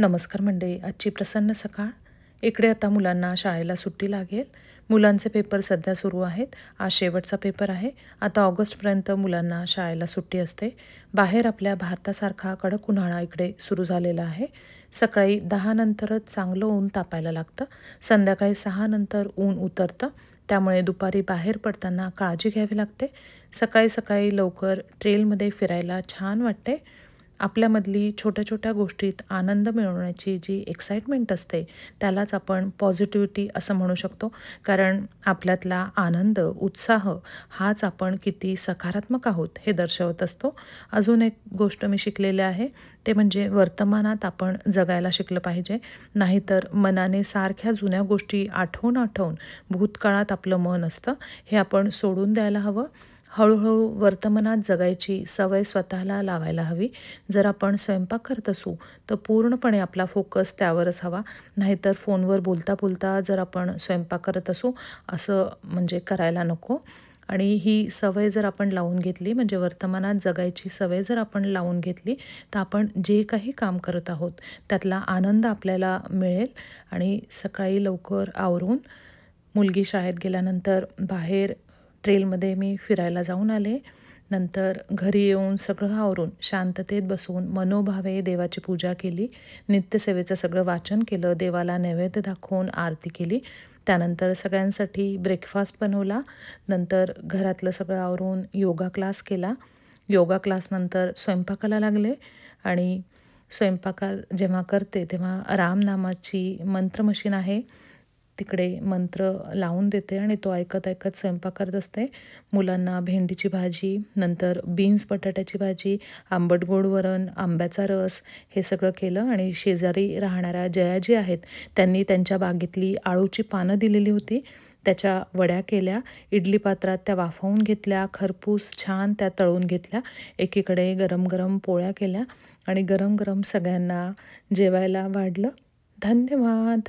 नमस्कार मंडळी. आजची प्रसन्न सकाळ. इकडे आता मुलांना शाळेला सुट्टी लागेल. मुलांचे पेपर सध्या सुरू आहेत. आज शेवटचा पेपर आहे. आता ऑगस्टपर्यंत मुलांना शाळेला सुट्टी असते. बाहेर आपल्या भारतासारखा कडक उन्हाळा इकडे सुरू झालेला आहे. सकाळी 10 नंतरच चांगलं ऊन तापायला लागतं. संध्याकाळी 6 नंतर ऊन उतरतं. त्यामुळे दुपारी बाहेर पडताना काळजी घ्यावी लागते. सकाळी सकाळी लवकर ट्रेलमध्ये फिरायला छान वाटते. आपल्यामधली छोट्या छोट्या गोष्टीत आनंद मिळवण्याची जी एक्साइटमेंट असते त्यालाच आपण पॉझिटिव्हिटी असं म्हणू शकतो. कारण आपल्यातला आनंद, उत्साह हाच आपण किती सकारात्मक आहोत हे दर्शवत असतो. अजून एक गोष्ट मी शिकलेली आहे ते म्हणजे वर्तमानात आपण जगायला शिकलं पाहिजे. नाहीतर मनाने सारख्या जुन्या गोष्टी आठवून आठवून भूतकाळात आपलं मन असतं, हे आपण सोडून द्यायला हवं. हळूहळू वर्तमानात जगायची सवय स्वतःला लावायला हवी. जर आपण स्वयंपाक करत असू तर पूर्णपणे आपला फोकस त्यावरच हवा. नाहीतर फोनवर बोलता बोलता जर आपण स्वयंपाक करत असू असं म्हणजे करायला नको. आणि ही सवय जर आपण लावून घेतली, म्हणजे वर्तमानात जगायची सवय जर आपण लावून घेतली, तर आपण जे काही काम करत आहोत त्यातला आनंद आपल्याला मिळेल. आणि सकाळी लवकर आवरून मुलगी शाळेत गेल्यानंतर बाहेर ट्रेलमध्ये मी फिरायला जाऊन आले. नंतर घरी येऊन सगळं आवरून शांततेत बसून मनोभावे देवाची पूजा केली. नित्यसेवेचं सगळं वाचन केलं. देवाला नैवेद्य दाखवून आरती केली. त्यानंतर सगळ्यांसाठी ब्रेकफास्ट बनवला. नंतर घरातलं सगळं आवरून योगा क्लास केला. योगा क्लासनंतर स्वयंपाकाला लागले. आणि स्वयंपाका जेव्हा करते तेव्हा रामनामाची मंत्र मशीन आहे, तिकडे मंत्र लावून देते आणि तो ऐकत ऐकत स्वयंपाक करत असते. मुलांना भेंडीची भाजी, नंतर बीन्स बटाट्याची भाजी, आंबट गोड वरण, आंब्याचा रस हे सगळं केलं. आणि शेजारी राहणाऱ्या जयाजी आहेत, त्यांनी त्यांच्या बागेतली आळूची पानं दिलेली होती, त्याच्या वड्या केल्या. इडली पात्रात त्या वाफवून घेतल्या. खरपूस छान त्या तळून घेतल्या. एकीकडे गरम गरम पोळ्या केल्या आणि गरम गरम सगळ्यांना जेवायला वाढलं. धन्यवाद.